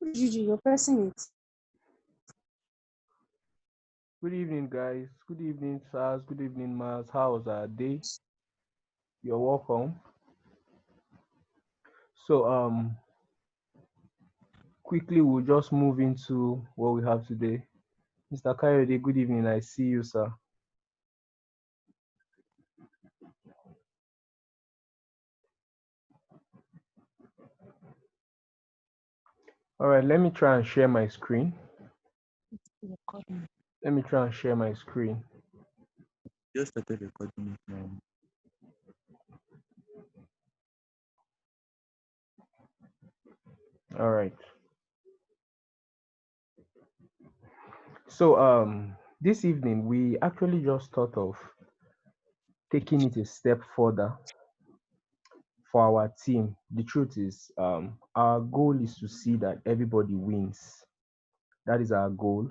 Gigi, you're pressing it. Good evening, guys. Good evening, Sars. Good evening, Mars. How was our day? You're welcome. So, quickly, we'll just move into what we have today. Mr. Coyote, good evening. I see you, sir. All right, let me try and share my screen. Let me try and share my screen. Just started recording it now. All right. So, this evening, we actually just thought of taking it a step further for our team. The truth is, our goal is to see that everybody wins. That is our goal.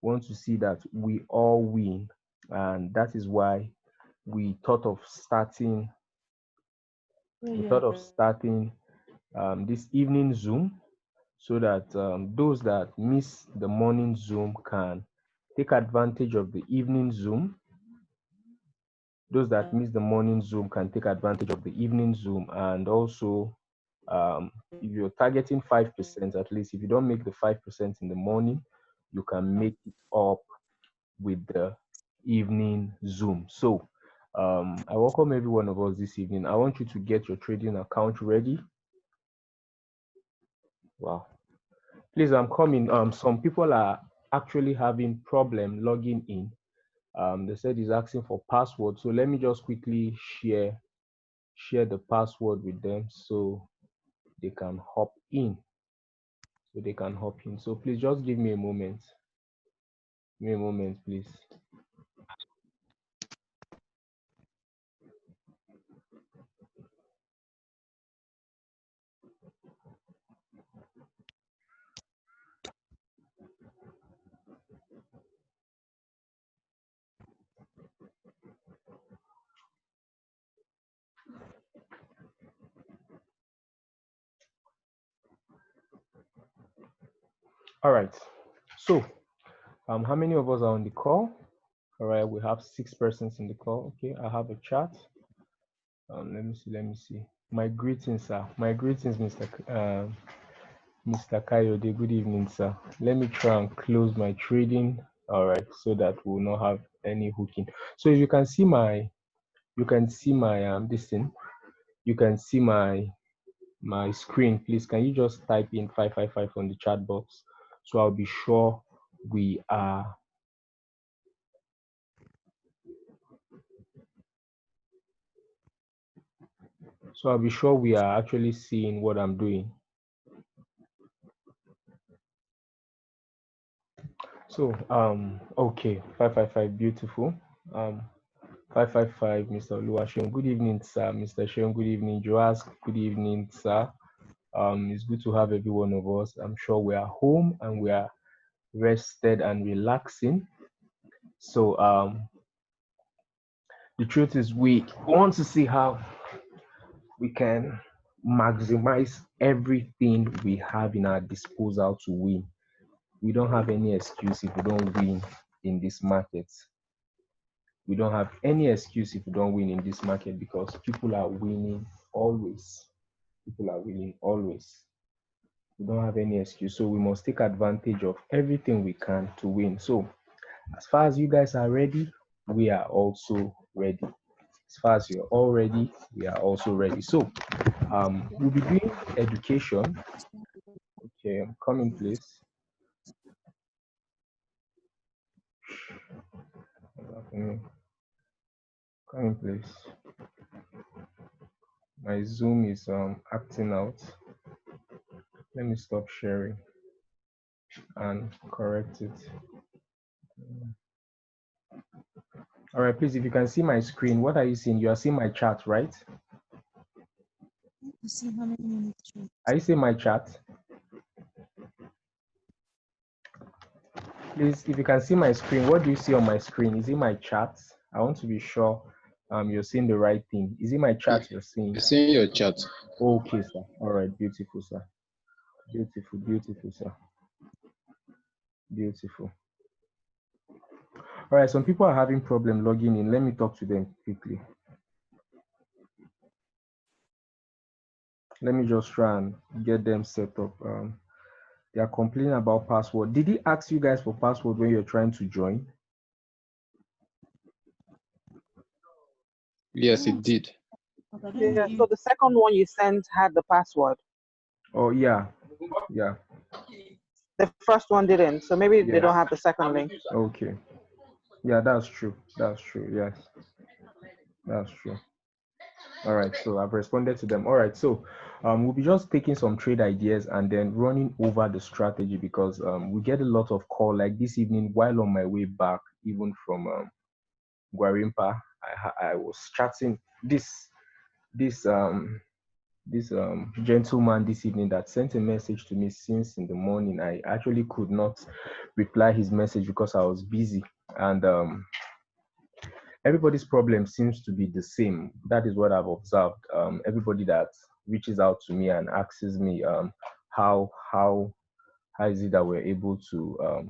We want to see that we all win, and that is why we thought of starting. We thought of starting this evening Zoom, so that those that miss the morning Zoom can take advantage of the evening Zoom. Those that miss the morning Zoom can take advantage of the evening Zoom, and also if you're targeting 5%, at least if you don't make the 5% in the morning, you can make it up with the evening Zoom. So I welcome every one of us this evening. I want you to get your trading account ready. Wow. Please, I'm coming. Some people are actually having problem logging in. They said he's asking for password. So let me just quickly share the password with them so they can hop in. So please just give me a moment. Give me a moment, please. All right. So how many of us are on the call? All right, we have 6 persons in the call. Okay, I have a chat. Let me see. My greetings, sir. My greetings, Mr. Kayode. Good evening, sir. Let me try and close my trading. All right, so that we'll not have any hooking. So if you can see my, this thing. You can see my screen. Please, can you just type in 555 on the chat box, so I'll be sure we are. So I'll be sure we are actually seeing what I'm doing. So okay, 555, beautiful. 555, Mr. Oluwaseun. Good evening, sir. Mr. Seun, good evening. Joas, good evening, sir. It's good to have every one of us. I'm sure we are home and we are rested and relaxing. So the truth is we want to see how we can maximize everything we have in our disposal to win. We don't have any excuse if we don't win in this market. We don't have any excuse if we don't win in this market, because people are winning always. People are winning always. We don't have any excuse. So we must take advantage of everything we can to win. So as far as you guys are ready, we are also ready. As far as you're all ready, we are also ready. So we'll be doing education. Okay, come in, please. Come in, please. My Zoom is acting out. Let me stop sharing and correct it. All right, please, if you can see my screen, what are you seeing? You are seeing my chat, right? See how many minutes. Are you seeing my chat? Please, if you can see my screen, what do you see on my screen? Is it my chat? I want to be sure you're seeing the right thing. Is it my chat you're seeing? You're seeing your chat. Okay, sir. All right, beautiful, sir. Beautiful, beautiful, sir. Beautiful. All right, some people are having problem logging in. Let me talk to them quickly. Let me just try and get them set up. They are complaining about password. Did he ask you guys for password when you're trying to join? Yes, it did. Yeah, so the second one you sent had the password. Oh yeah, yeah, The first one didn't, so maybe they yeah. don't have the second link. Okay. Yeah, that's true. That's true. Yes, that's true. All right, so I've responded to them. All right, so we'll be just taking some trade ideas and then running over the strategy because we get a lot of call like this evening while on my way back, even from Guarimpa. I was chatting this gentleman this evening that sent a message to me since in the morning. I actually could not reply his message because I was busy and everybody's problem seems to be the same. That is what I've observed. Everybody that reaches out to me and asks me how how how is it that we're able to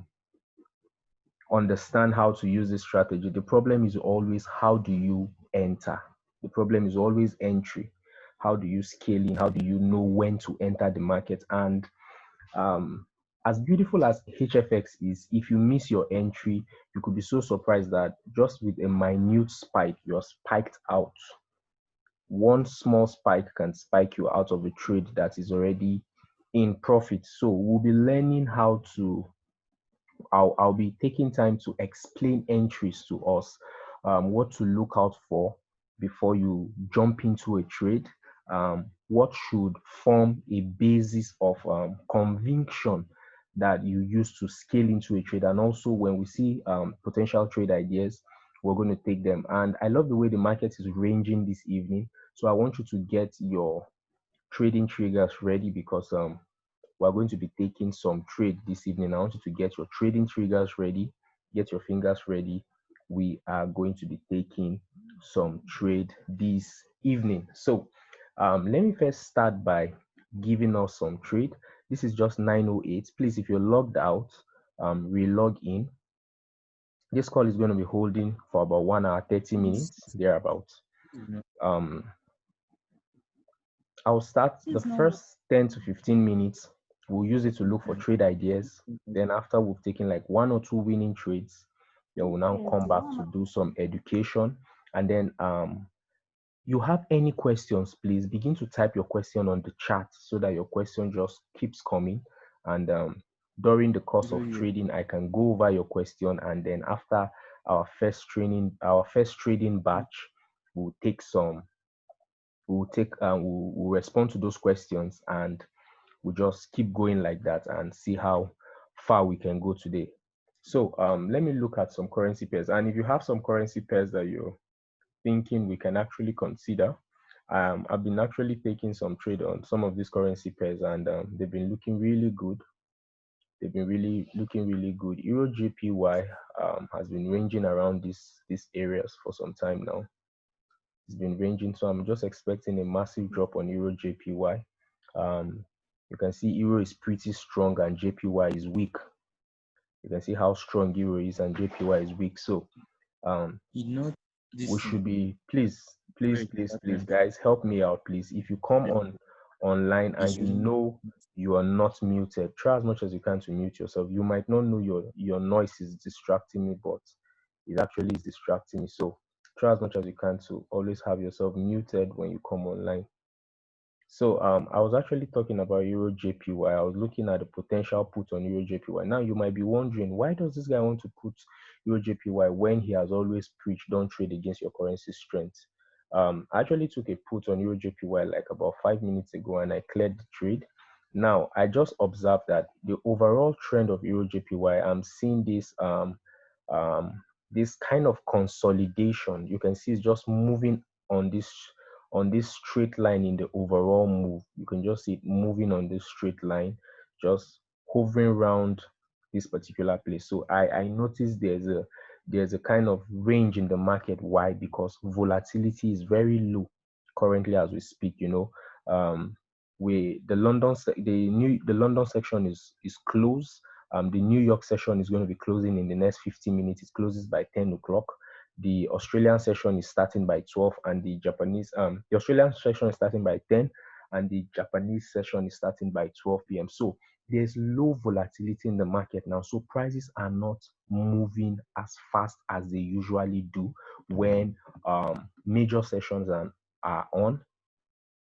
understand how to use this strategy. The problem is always how do you enter? The problem is always entry. How do you scale in? How do you know when to enter the market? And um, as beautiful as HFX is, if you miss your entry, you could be so surprised that just with a minute spike, you're spiked out. One small spike can spike you out of a trade that is already in profit. So we'll be learning how to I'll be taking time to explain entries to us, what to look out for before you jump into a trade, what should form a basis of conviction that you use to scale into a trade. And also, when we see potential trade ideas, we're going to take them. And I love the way the market is ranging this evening. So I want you to get your trading triggers ready because we're going to be taking some trade this evening. I want you to get your trading triggers ready, get your fingers ready. We are going to be taking some trade this evening. So let me first start by giving us some trade. This is just 9:08. Please, if you're logged out, re-log in. This call is going to be holding for about 1 hour, 30 minutes, thereabouts. Um, I'll start the first 10 to 15 minutes. We'll use it to look for trade ideas. Then after we've taken like 1 or 2 winning trades, then we'll now come back to do some education. And then you have any questions, please begin to type your question on the chat so that your question just keeps coming. And during the course of trading, I can go over your question. And then after our first trading batch, we'll take some we'll respond to those questions and we'll just keep going like that and see how far we can go today. So let me look at some currency pairs, and if you have some currency pairs that you're thinking we can actually consider, I've been actually taking some trade on some of these currency pairs and they've been looking really good. They've been really looking really good. Euro JPY has been ranging around these areas for some time now. It's been ranging, so I'm just expecting a massive drop on Euro JPY. You can see Euro is pretty strong and JPY is weak. You can see how strong Euro is and JPY is weak. So we should be please, guys, help me out, please. If you come online and you know you are not muted, try as much as you can to mute yourself. You might not know your noise is distracting me, but it actually is distracting me. So try as much as you can to always have yourself muted when you come online. So I was actually talking about Euro JPY. I was looking at the potential put on Euro JPY. Now you might be wondering, why does this guy want to put Euro JPY when he has always preached don't trade against your currency strength? I actually took a put on Euro JPY like about 5 minutes ago and I cleared the trade. Now I just observed that the overall trend of Euro JPY, I'm seeing this kind of consolidation. You can see it's just moving on this straight line in the overall move. You can just see it moving on this straight line, just hovering around this particular place. So I noticed there's a kind of range in the market. Why? Because volatility is very low currently as we speak. the London section is closed. The New York session is going to be closing in the next 15 minutes. It closes by 10 o'clock. The Australian session is starting by 12, and the Australian session is starting by 10, and the Japanese session is starting by 12 p.m. So there's low volatility in the market now. So prices are not moving as fast as they usually do when major sessions are on.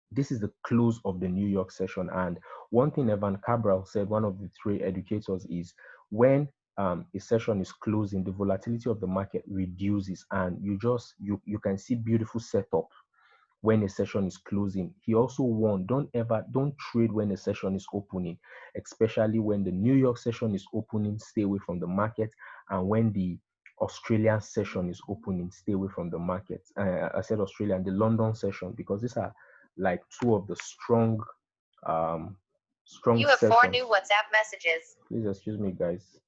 This is the close of the New York session. And one thing Evan Cabral said, one of the three educators, is when a session is closing, the volatility of the market reduces, and you can see beautiful setup when a session is closing. He also warned, don't trade when a session is opening, especially when the New York session is opening, stay away from the market, and when the Australian session is opening, stay away from the market. I said Australian, the London session, because these are like two of the strong You have sessions. 4 new WhatsApp messages. Please excuse me, guys.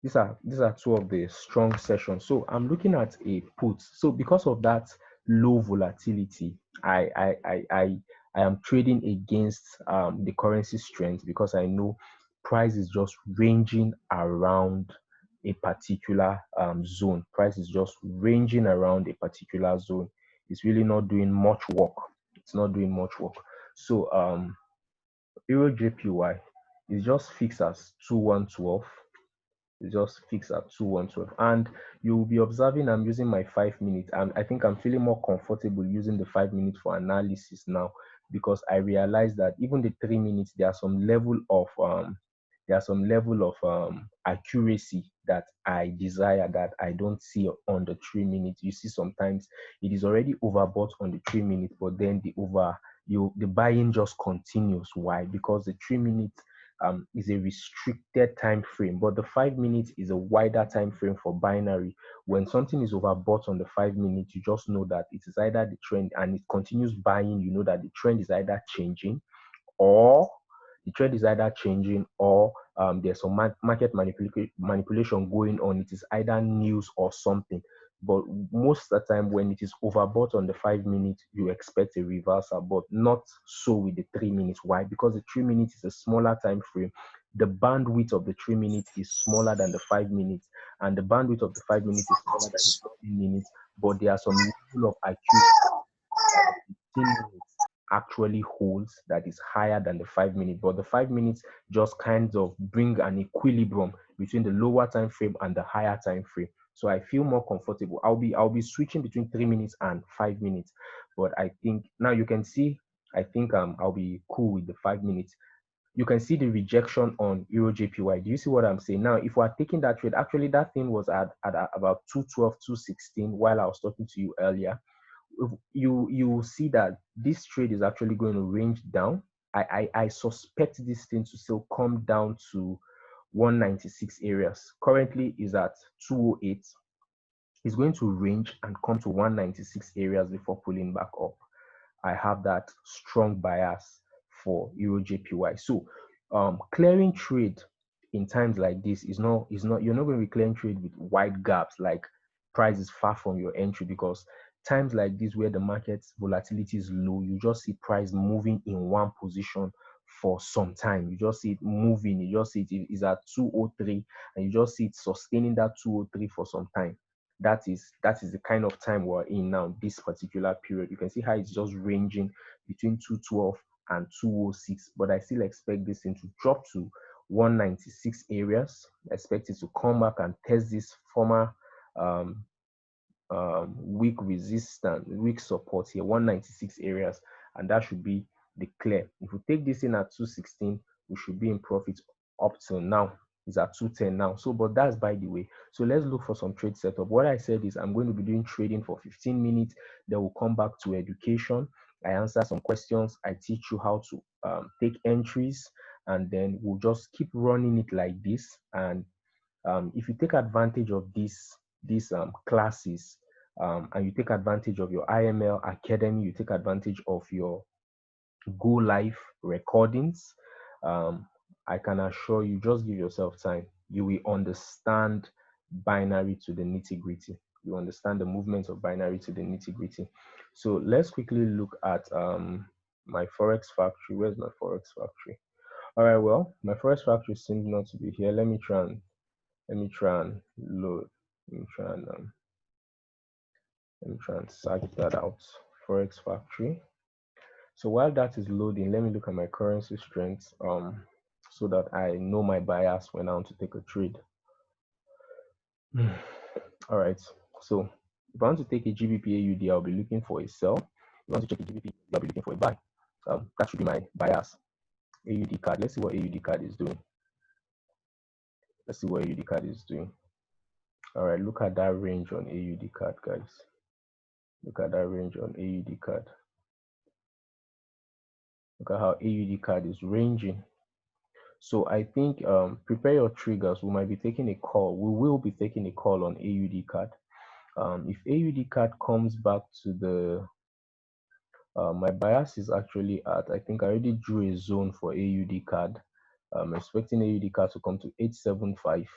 These are two of the strong sessions. So I'm looking at a put. So because of that low volatility, I am trading against the currency strength, because I know price is just ranging around a particular zone. Price is just ranging around a particular zone. It's really not doing much work. It's not doing much work. So Euro JPY is just fixed as 2112. It's just fixed at 2112, and you'll be observing I'm using my 5 minutes, and I think I'm feeling more comfortable using the 5 minutes for analysis now, because I realize that even the 3 minutes, there are some level of accuracy that I desire that I don't see on the 3 minutes. You see, sometimes it is already overbought on the 3 minutes, but then the buying just continues. Why? Because the 3 minutes is a restricted time frame, but the 5 minutes is a wider time frame for binary. When something is overbought on the 5 minutes, you just know that it is either the trend, and it continues buying. You know that the trend is either changing, or there's some market manipulation going on. It is either news or something. But most of the time, when it is overbought on the 5 minutes, you expect a reversal, but not so with the 3 minutes. Why? Because the 3 minutes is a smaller time frame. The bandwidth of the 3 minutes is smaller than the 5 minutes, and the bandwidth of the 5 minutes is smaller than the 15 minutes. But there are some level of accuracy 15 minutes actually holds that is higher than the 5 minutes, but the 5 minutes just kind of bring an equilibrium between the lower time frame and the higher time frame. So I feel more comfortable. I'll be switching between 3 minutes and 5 minutes, but I think now you can see. I think I'll be cool with the 5 minutes. You can see the rejection on Euro JPY. Do you see what I'm saying? Now, if we're taking that trade, actually that thing was at about 212, 216 while I was talking to you earlier. You see that this trade is actually going to range down. I suspect this thing to still come down to 196 areas. Currently is at 208. It's going to range and come to 196 areas before pulling back up. I have that strong bias for Euro JPY. So clearing trade in times like this is not you're not going to be clearing trade with wide gaps, like price is far from your entry, because times like this where the market's volatility is low, you just see price moving in one position for some time. You just see it moving, you just see it is at 203, and you just see it sustaining that 203 for some time. That is the kind of time we're in now, this particular period. You can see how it's just ranging between 212 and 206, but I still expect this thing to drop to 196 areas. I expect it to come back and test this former weak resistance, weak support here, 196 areas, and that should be the clear. If we take this in at 216, we should be in profit. Up till now is at 210 now. So, but that's by the way. So let's look for some trade setup. What I said is I'm going to be doing trading for 15 minutes. Then we'll come back to education. I answer some questions. I teach you how to take entries, and then we'll just keep running it like this. And if you take advantage of these classes, and you take advantage of your IML Academy, you take advantage of your Go Live recordings, I can assure you, just give yourself time. You will understand binary to the nitty gritty. You understand the movements of binary to the nitty gritty. So let's quickly look at my Forex factory. Where's my Forex factory? All right, well, my Forex factory seems not to be here. Let me try and load. Let me try and search that out. Forex factory. So while that is loading, let me look at my currency strength so that I know my bias when I want to take a trade. All right, so if I want to take a GBP AUD, I'll be looking for a sell. If I want to check a GBP, I'll be looking for a buy. That should be my bias. AUD card. Let's see what AUD card is doing. Let's see what AUD card is doing. All right, look at that range on AUD card, guys. Look at that range on AUD card. Look at how AUD card is ranging. So I think prepare your triggers. We might be taking a call. We will be taking a call on AUD card. If AUD card comes back to the my bias is actually at, I think I already drew a zone for AUD card. I'm expecting AUD card to come to 875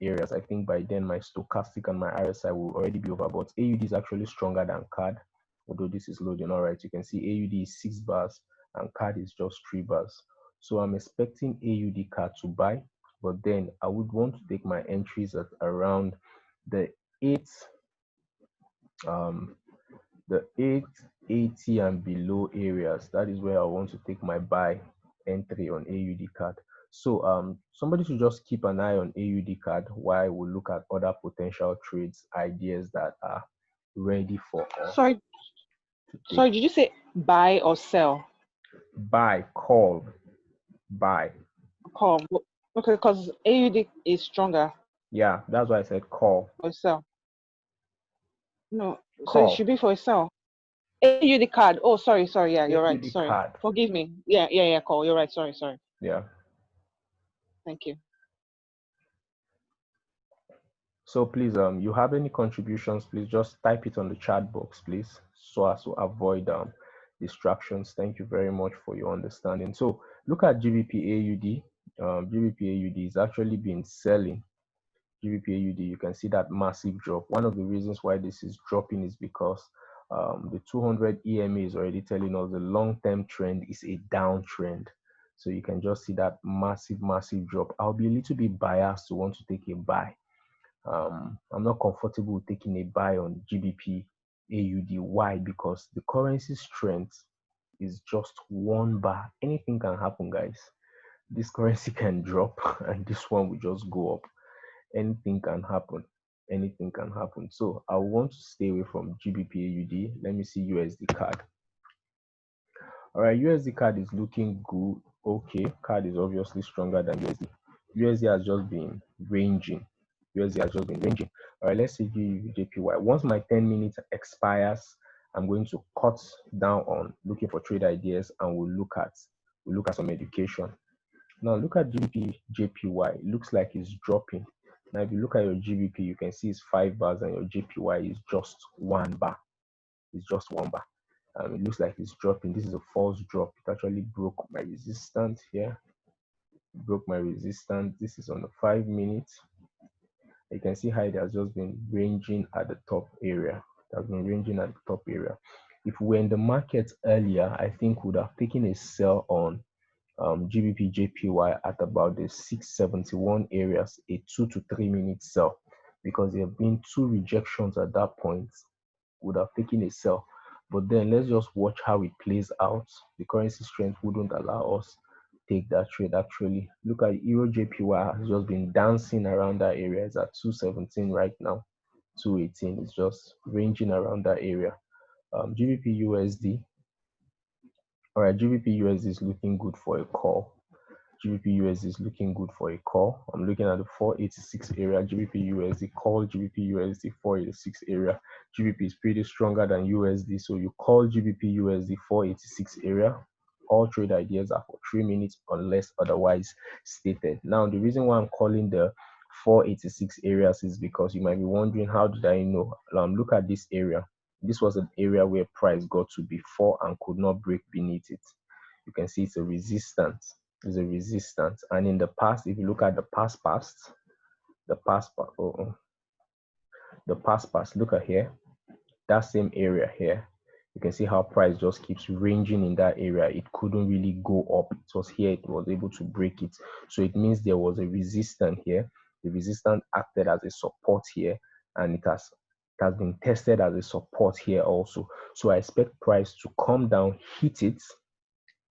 areas. I think by then my stochastic and my RSI will already be over, but AUD is actually stronger than CAD, although this is loading. All right, you can see AUD is 6 bars and CAD is just 3 bars. So I'm expecting AUD CAD to buy, but then I would want to take my entries at around the 880 and below areas. That is where I want to take my buy entry on AUD CAD. So somebody should just keep an eye on AUD CAD while we look at other potential trades ideas that are ready for us. Sorry, did you say buy or sell? Buy, call, buy. Call. Okay, because AUD is stronger. Yeah, that's why I said call. Or sell. No, Call. so it should be for a sell. AUD card. Oh, sorry. Yeah, you're right. AUD Sorry. card. Forgive me. Yeah, call. You're right. Sorry. Yeah. Thank you. So please, you have any contributions, please just type it on the chat box, please, so as to avoid distractions. Thank you very much for your understanding. So look at GBP AUD. GBP AUD is actually been selling. GBP AUD, you can see that massive drop. One of the reasons why this is dropping is because the 200 EMA is already telling us the long-term trend is a downtrend. So you can just see that massive drop. I'll be a little bit biased to want to take a buy. I'm not comfortable with taking a buy on GBP AUD. Why? Because the currency strength is just 1 bar. Anything can happen, guys. This currency can drop and this one will just go up. Anything can happen. So I want to stay away from GBP AUD. Let me see USD card. All right, USD card is looking good. Okay, card is obviously stronger than USD. USD has just been ranging. All right, let's see JPY. Once my 10 minutes expires, I'm going to cut down on looking for trade ideas, and we'll look at some education. Now look at GBP JPY. It looks like it's dropping. Now if you look at your GBP, you can see it's 5 bars and your JPY is just 1 bar. It's just 1 bar. It looks like it's dropping. This is a false drop. It actually broke my resistance here. This is on the 5 minutes. You can see how it has just been ranging at the top area. If we were in the market earlier, I think would have taken a sell on GBP JPY at about the 671 areas, a 2 to 3 minute sell, because there have been 2 rejections at that point. Would have taken a sell, but then let's just watch how it plays out. The currency strength wouldn't allow us take that trade. Actually, look at Euro JPY has just been dancing around that area. It's at 217 right now, 218. It's just ranging around that area. GBP USD. All right, GBP USD is looking good for a call. I'm looking at the 486 area. GBP USD call, GBP USD 486 area. GBP is pretty stronger than USD, so you call GBP USD 486 area. All trade ideas are for 3 minutes unless otherwise stated. Now, the reason why I'm calling the 486 areas is because you might be wondering, how did I know? Look at this area. This was an area where price got to before and could not break beneath it. You can see it's a resistance. And in the past, if you look at the past, look at here, that same area here, You can see how price just keeps ranging in that area. It couldn't really go up. It was here, it was able to break it. So it means there was a resistance here. The resistance acted as a support here, and it has been tested as a support here also. So I expect price to come down, hit it,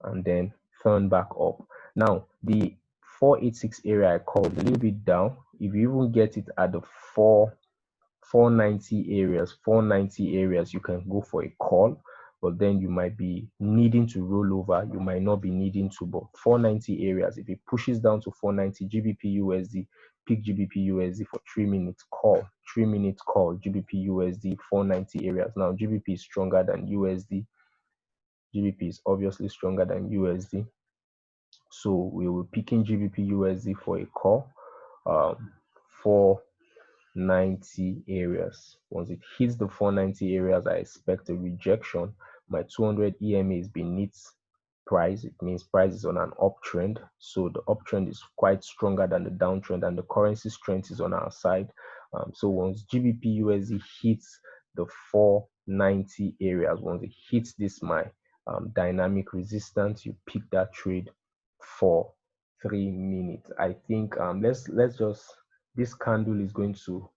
and then turn back up. Now, the 486 area I called a little bit down. If you even get it at the 490 areas, you can go for a call, but then you might be needing to roll over. You might not be needing to, but 490 areas, if it pushes down to 490 GBP USD, pick GBP USD for 3 minutes call, 3 minutes call, GBP USD 490 areas. Now, GBP is stronger than USD. GBP is obviously stronger than USD. So we will picking GBP USD for a call, 490 areas. Once it hits the 490 areas, I expect a rejection. My 200 EMA is beneath price. It means price is on an uptrend. So the uptrend is quite stronger than the downtrend, and the currency strength is on our side. So once GBP USD hits the 490 areas, once it hits this my dynamic resistance, you pick that trade for 3 minutes. I think let's just, this candle is going to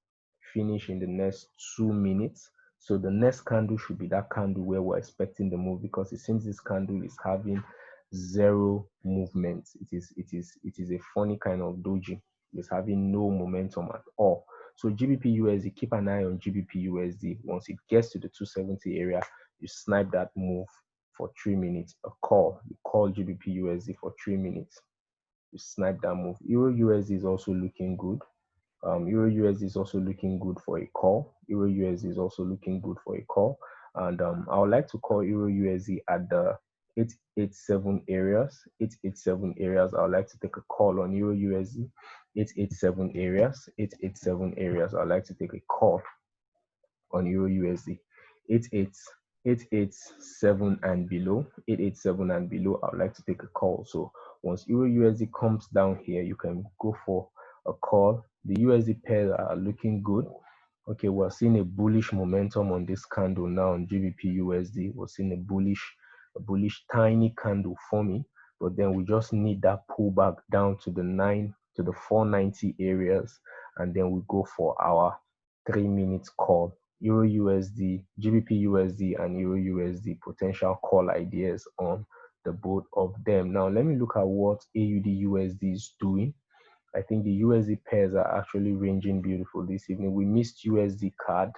finish in the next 2 minutes. So the next candle should be that candle where we're expecting the move, because it seems this candle is having zero movement. It is a funny kind of doji. It's having no momentum at all. So GBP USD, keep an eye on GBP USD. Once it gets to the 270 area, you snipe that move for 3 minutes. A call, you call GBP USD for 3 minutes. You snipe that move. Euro USD is also looking good. Euro USD is also looking good for a call. Euro USD is also looking good for a call. And I would like to call Euro USD at the 887 areas. 887 areas. I would like to take a call on Euro USD. 887 areas. 887 areas. I would like to take a call on Euro USD. 887 and below. 887 and below. I would like to take a call. So once Euro USD comes down here, you can go for a call. The USD pairs are looking good. Okay, we're seeing a bullish momentum on this candle now on GBP USD. We're seeing a bullish tiny candle forming, but then we just need that pullback down to the 490 areas, and then we go for our 3 minutes call. Euro USD, GBP USD, and Euro USD potential call ideas on the both of them. Now let me look at what AUD USD is doing. I think the USD pairs are actually ranging beautiful this evening. We missed USD card.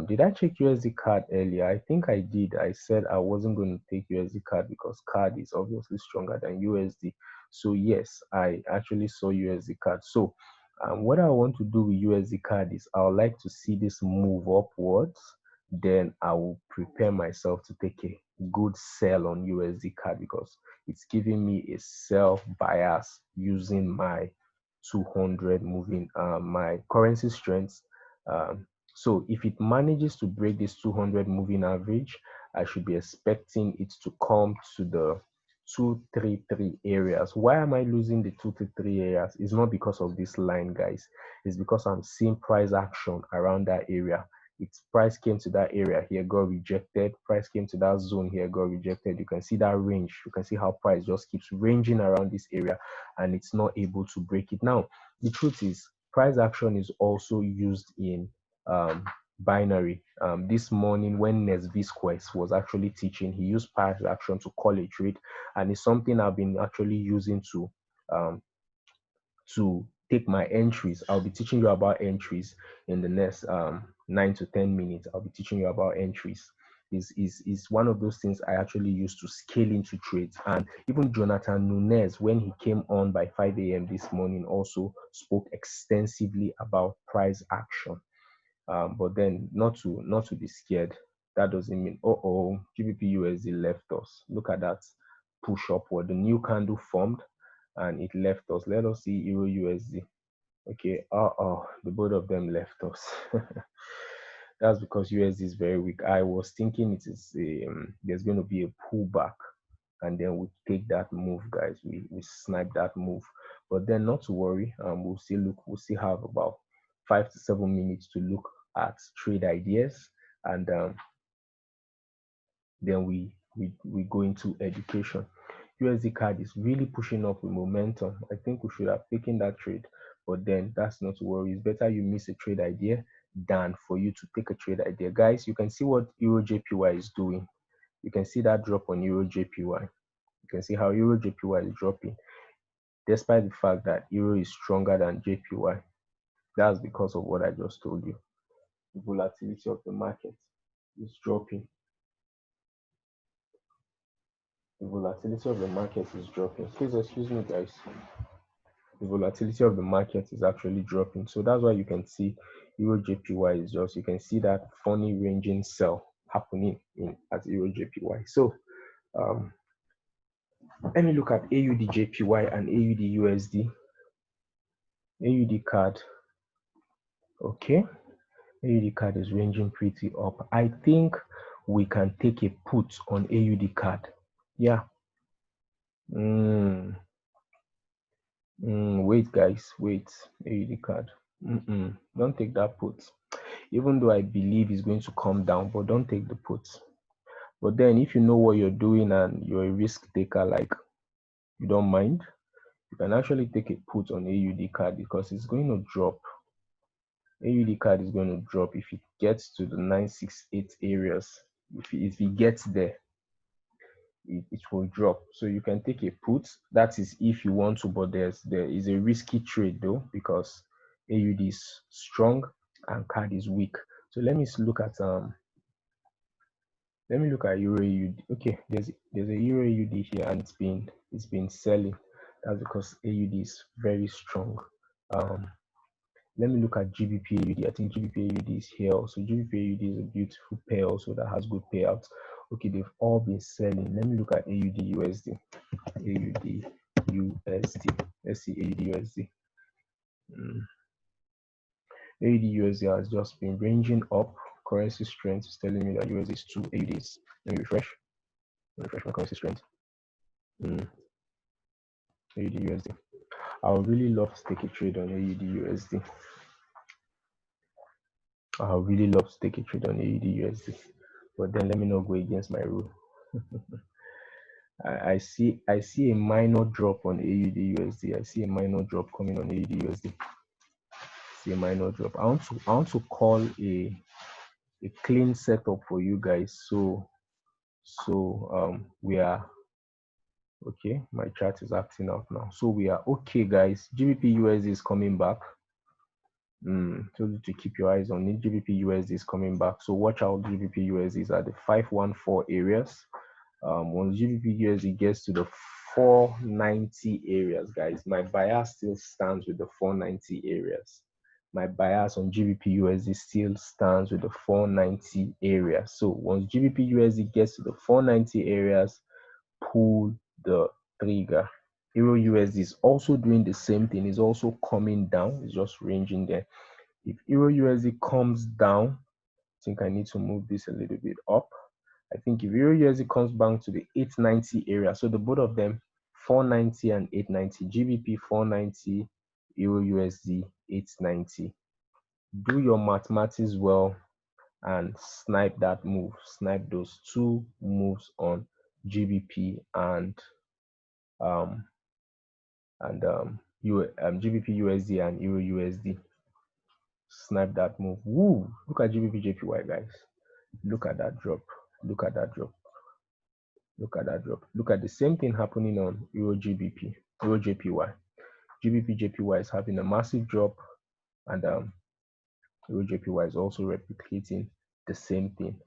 Did I check USD card earlier? I think I did. I said I wasn't going to take USD card because card is obviously stronger than USD. So yes, I actually saw USD card. So what I want to do with USD card is I would like to see this move upwards. Then I will prepare myself to take a good sell on USD card, because it's giving me a sell bias using my 200 moving my currency strength. So if it manages to break this 200 moving average, I should be expecting it to come to the 233 areas. Why am I losing the 233 areas? It's not because of this line, guys. It's because I'm seeing price action around that area. Its price came to that area here, got rejected. Price came to that zone here, got rejected. You can see that range. You can see how price just keeps ranging around this area, and it's not able to break it. Now, the truth is, price action is also used in binary. This morning when Nesvisquez was actually teaching, he used price action to call a trade, and it's something I've been actually using to take my entries. I'll be teaching you about entries in the next 9 to 10 minutes. I'll be teaching you about entries. Is one of those things I actually use to scale into trades. And even Jonathan Nunez, when he came on by 5 a.m. this morning, also spoke extensively about price action. But then not to be scared. That doesn't mean GBP USD left us. Look at that push upward. The new candle formed and it left us. Let us see Euro USD. Okay, the both of them left us. That's because USD is very weak. I was thinking it is there's going to be a pullback, and then we take that move, guys. We snipe that move, but then not to worry. We'll still have about 5 to 7 minutes to look at trade ideas, and then we go into education. USD card is really pushing up with momentum. I think we should have taken that trade, but then that's not to worry. It's better you miss a trade idea than for you to take a trade idea. Guys, you can see what Euro JPY is doing. You can see that drop on Euro JPY. You can see how Euro JPY is dropping, despite the fact that Euro is stronger than JPY. That's because of what I just told you. The volatility of the market is dropping. The volatility of the market is dropping. Please excuse me, guys. The volatility of the market is actually dropping. So that's why you can see Euro JPY is just, you can see that funny ranging sell happening at Euro JPY. So let me look at AUD JPY and AUD USD. AUD card. Okay. AUD card is ranging pretty up. I think we can take a put on AUD card. Yeah. Wait, guys. Wait. AUD card. Don't take that put. Even though I believe it's going to come down, but don't take the put. But then if you know what you're doing and you're a risk taker, like you don't mind, you can actually take a put on AUD card because it's going to drop. AUD card is going to drop if it gets to the 968 areas. If it gets there, it will drop. So you can take a put. That is if you want to, but there is a risky trade though, because AUD is strong and card is weak. So let me look at Euro AUD. Okay, there's a Euro AUD here, and it's been selling. That's because AUD is very strong. Let me look at GBP AUD. I think GBP AUD is here also. GBP AUD is a beautiful pair also that has good payouts. Okay, they've all been selling. Let me look at AUD USD. AUD USD. Let's see AUD USD. AUD USD has just been ranging up. Currency strength is telling me that USD is 2 AUDs. Let me refresh. Refresh my currency strength. AUD USD. I would really love to take a trade on AUD USD. I would really love to take a trade on AUD USD, but then let me not go against my rule. I see a minor drop on AUD USD. I see a minor drop coming on AUD USD. See a minor drop. I want to call a clean setup for you guys. So we are okay. My chart is acting out now. So we are okay, guys. GBP USD is coming back. Told you to keep your eyes on it. GBP USD is coming back. So watch out. GBP USD is at the 514 areas. Once GBP USD gets to the 490 areas, guys, my bias still stands with the 490 areas. My bias on GBP USD still stands with the 490 area. So once GBP USD gets to the 490 areas, pull the trigger. Euro USD is also doing the same thing. It's also coming down. It's just ranging there. If Euro USD comes down, I think I need to move this a little bit up. I think if Euro USD comes back to the 890 area, so the both of them, 490 and 890, GBP 490, Euro USD 890. Do your mathematics well and snipe that move. Snipe those two moves on GBP and GBP USD and Euro USD. Snipe that move. Woo! Look at GBP JPY, guys. Look at that drop. Look at that drop. Look at that drop. Look at the same thing happening on Euro GBP, Euro JPY. GBP JPY is having a massive drop, and Euro JPY is also replicating the same thing.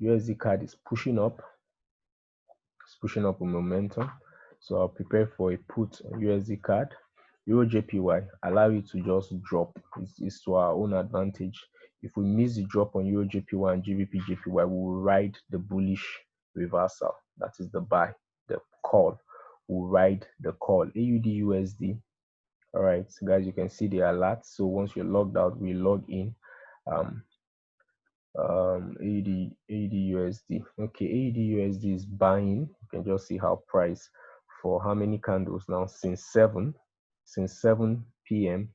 USD card is pushing up. It's pushing up with momentum. So I'll prepare for a put on USD card. Euro JPY, allow it to just drop. It's to our own advantage. If we miss the drop on Euro JPY and GBP JPY, we will ride the bullish reversal. That is the buy, the call. We'll ride the call. AUD USD. All right, so guys, you can see the alert. So once you're logged out, we log in. AUD USD. Okay, AUD USD is buying. You can just see how price for how many candles now since 7 p.m.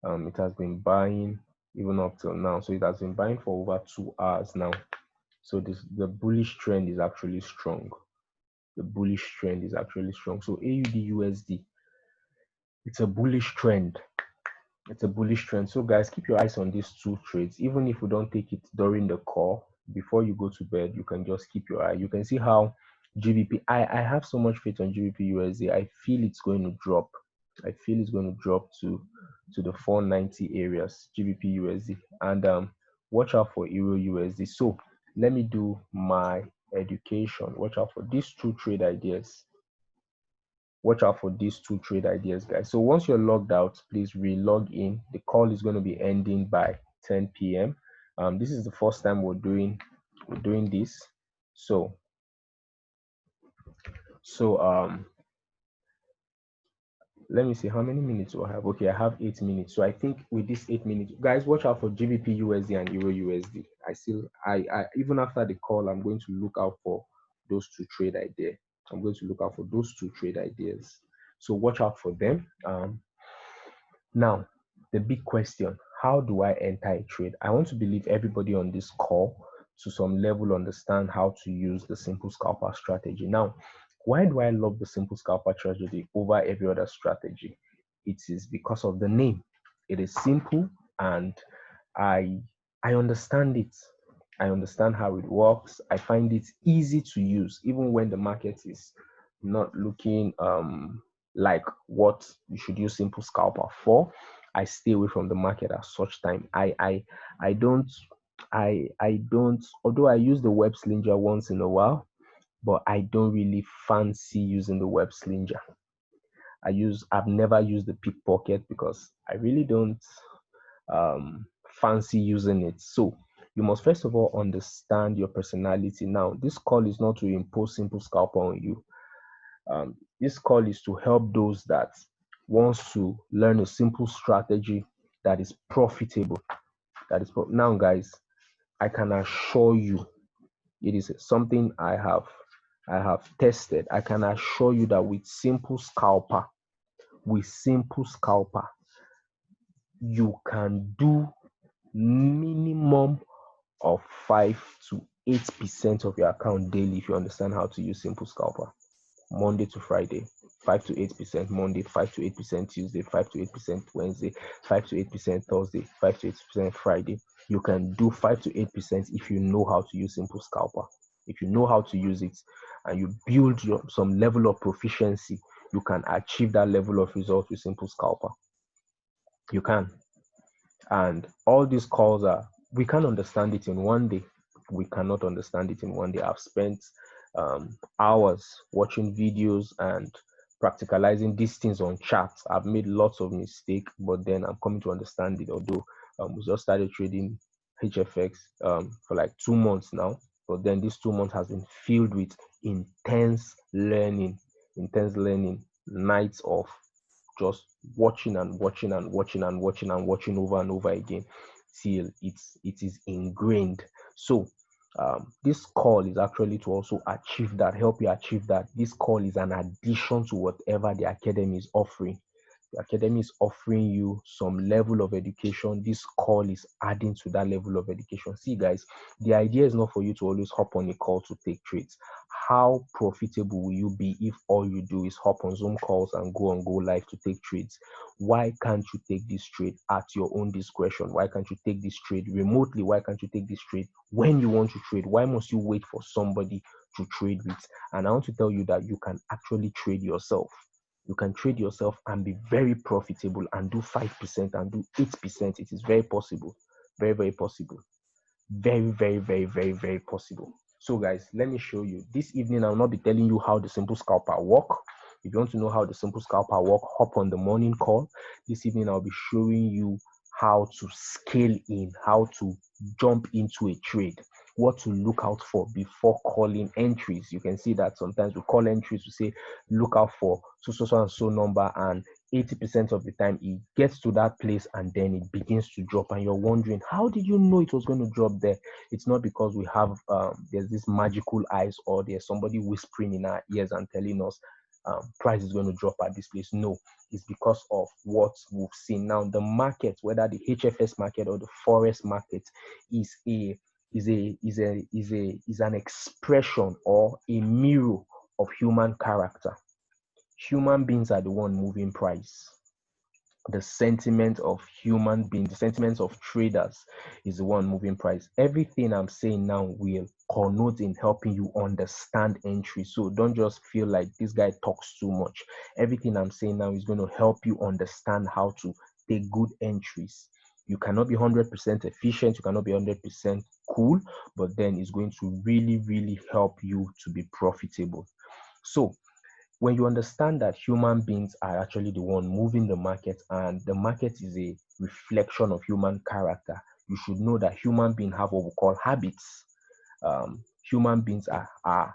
It has been buying even up till now. So it has been buying for over 2 hours now. So the bullish trend is actually strong. The bullish trend is actually strong. So AUD USD, it's a bullish trend. It's a bullish trend. So guys, keep your eyes on these two trades. Even if we don't take it during the call, before you go to bed, you can just keep your eye. You can see how GBP, I have so much faith on GBP USD. I feel it's going to drop. I feel it's going to drop to the 490 areas, GBP USD. And watch out for Euro USD. So let me do my education. Watch out for these two trade ideas. Watch out for these two trade ideas, guys. So once you're logged out, please re-log in. The call is going to be ending by 10 p.m. This is the first time we're doing this. So let me see how many minutes do I have. Okay, I have 8 minutes. So I think with this 8 minutes, guys, watch out for GBP USD and Euro USD. I even after the call, I'm going to look out for those two trade ideas. I'm going to look out for those two trade ideas. So watch out for them. Now, the big question, how do I enter a trade? I want to believe everybody on this call to some level understand how to use the simple scalper strategy. Now, why do I love the simple scalper strategy over every other strategy? It is because of the name. It is simple and I understand it. I understand how it works. I find it easy to use, even when the market is not looking like what you should use simple scalper for. I stay away from the market at such time. I don't although I use the web slinger once in a while, but I don't really fancy using the web slinger. I've never used the pickpocket because I really don't fancy using it. So you must first of all understand your personality. Now, this call is not to impose simple scalper on you. This call is to help those that wants to learn a simple strategy that is profitable. Now, guys, I can assure you, it is something I have tested. I can assure you that with simple scalper, you can do minimum of 5 to 8% of your account daily if you understand how to use simple scalper. Monday to Friday, 5 to 8% Monday, 5 to 8% Tuesday, 5 to 8% Wednesday, 5 to 8% Thursday, 5 to 8% Friday. You can do 5 to 8% if you know how to use simple scalper. If you know how to use it and you build some level of proficiency, you can achieve that level of result with simple scalper. You can. And all these calls we can understand it in one day. We cannot understand it in one day. I've spent hours watching videos and practicalizing these things on charts. I've made lots of mistakes, but then I'm coming to understand it. Although we just started trading HFX for like 2 months now, but then this 2 months has been filled with intense learning, nights of just watching and watching and watching and watching and watching over and over again till it is ingrained. So this call is actually to also achieve that, help you achieve that. This call is an addition to whatever the academy is offering. The academy is offering you some level of education. This call is adding to that level of education. See, guys, the idea is not for you to always hop on a call to take trades. How profitable will you be if all you do is hop on Zoom calls and go live to take trades? Why can't you take this trade at your own discretion? Why can't you take this trade remotely? Why can't you take this trade when you want to trade? Why must you wait for somebody to trade with? And I want to tell you that you can actually trade yourself. You can trade yourself and be very profitable and do 5% and do 8%. It is very possible. Very, very possible. Very, very, very, very, very possible. So guys, let me show you. This evening, I will not be telling you how the simple scalper work. If you want to know how the simple scalper work, hop on the morning call. This evening, I'll be showing you how to scale in, how to jump into a trade, what to look out for before calling entries. You can see that sometimes we call entries, we say look out for so and so number, and 80% of the time it gets to that place and then it begins to drop, and you're wondering, how did you know it was going to drop there? It's not because we have there's this magical eyes or there's somebody whispering in our ears and telling us price is going to drop at this place. No, it's because of what we've seen. Now, the market, whether the HFS market or the forex market, is a is an expression or a mirror of human character. Human beings are the one moving price. The sentiment of human beings, the sentiments of traders is the one moving price. Everything I'm saying now will connote in helping you understand entry. So don't just feel like this guy talks too much. Everything I'm saying now is going to help you understand how to take good entries. You cannot be 100% efficient, you cannot be 100% cool, but then it's going to really help you to be profitable. So when you understand that human beings are actually the one moving the market and the market is a reflection of human character, you should know that human beings have what we call habits. Human beings are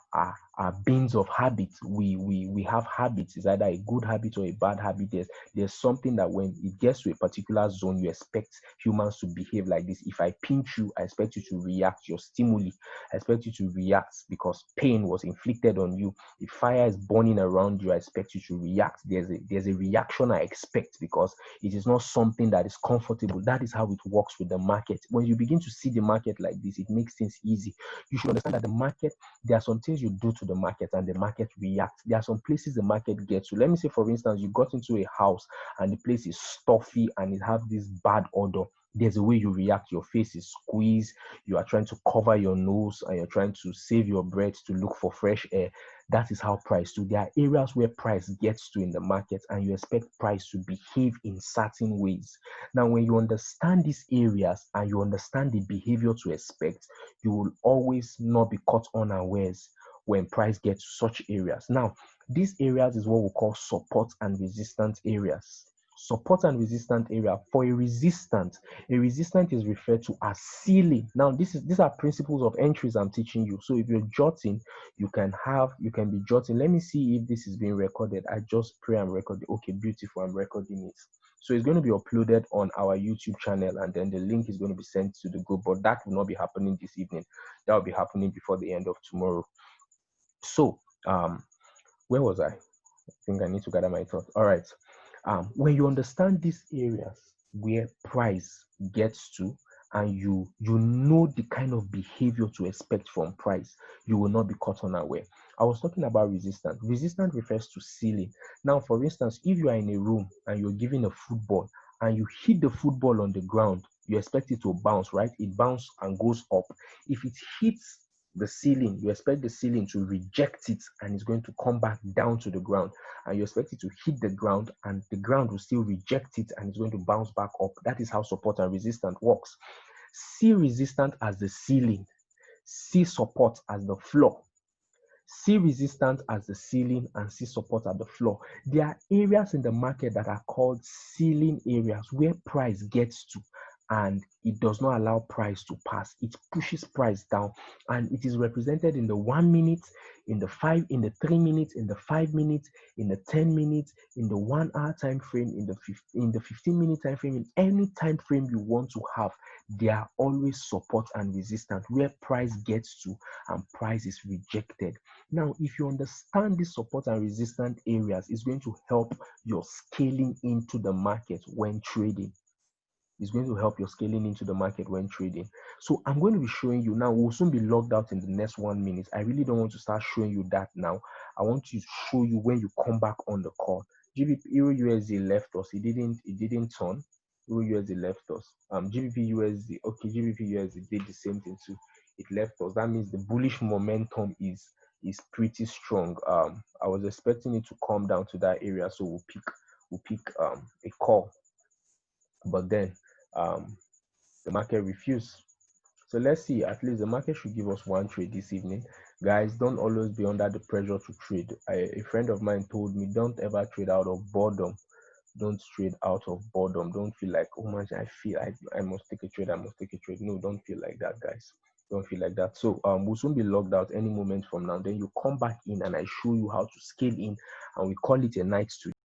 beings of habits. We have habits. It's either a good habit or a bad habit. There's something that when it gets to a particular zone, you expect humans to behave like this. If I pinch you, I expect you to react. Your stimuli, I expect you to react because pain was inflicted on you. If fire is burning around you, I expect you to react. There's a reaction I expect because it is not something that is comfortable. That is how it works with the market. When you begin to see the market like this, it makes things easy. You should understand that the market, there are some things you do to the market and the market reacts. There are some places the market gets to. Let me say, for instance, you got into a house and the place is stuffy and it has this bad odor. There's a way you react. Your face is squeezed. You are trying to cover your nose and you're trying to save your breath to look for fresh air. That is how price do. There are areas where price gets to in the market and you expect price to behave in certain ways. Now, when you understand these areas and you understand the behavior to expect, you will always not be caught unawares when price gets to such areas. Now, these areas is what we call support and resistance areas. Support and resistant area. For a resistant is referred to as ceiling. Now, these are principles of entries I'm teaching you. So if you're jotting, you can be jotting. Let me see if this is being recorded. I just pray I'm recording. Okay, beautiful. I'm recording it. So it's going to be uploaded on our YouTube channel and then the link is going to be sent to the group, but that will not be happening this evening. That will be happening before the end of tomorrow. So where was I think I need to gather my thoughts. All right. When you understand these areas where price gets to and you know the kind of behavior to expect from price, you will not be caught unaware. I was talking about resistance. Resistance refers to ceiling. Now, for instance, if you are in a room and you're given a football and you hit the football on the ground, you expect it to bounce, right? It bounces and goes up. If it hits the ceiling, you expect the ceiling to reject it and it's going to come back down to the ground, and you expect it to hit the ground and the ground will still reject it and it's going to bounce back up. That is how support and resistance works. See resistance as the ceiling, see support as the floor. See resistance as the ceiling and see support at the floor. There are areas in the market that are called ceiling areas where price gets to and it does not allow price to pass. It pushes price down and it is represented in the 1 minute, in the 5, in the 3 minutes, in the 5 minutes, in the 10 minutes, in the 1 hour time frame, in the 15-minute time frame, in any time frame you want to have. There are always support and resistance where price gets to and price is rejected. Now, if you understand these support and resistance areas, it's going to help your scaling into the market when trading. It's going to help your scaling into the market when trading. So I'm going to be showing you now. We'll soon be logged out in the next 1 minute. I really don't want to start showing you that now. I want to show you when you come back on the call. GBP Euro USD left us. It didn't turn. Euro USD left us. GBP USD. Okay, GBP USD did the same thing too. It left us. That means the bullish momentum is pretty strong. I was expecting it to come down to that area, so we'll pick a call, but then the market refused. So let's see. At least the market should give us one trade this evening. Guys, don't always be under the pressure to trade. A friend of mine told me, don't ever trade out of boredom. Don't trade out of boredom. Don't feel like, oh man, I must take a trade. I must take a trade. No, don't feel like that, guys. Don't feel like that. So we'll soon be logged out any moment from now. Then you come back in and I show you how to scale in, and we call it a night studio.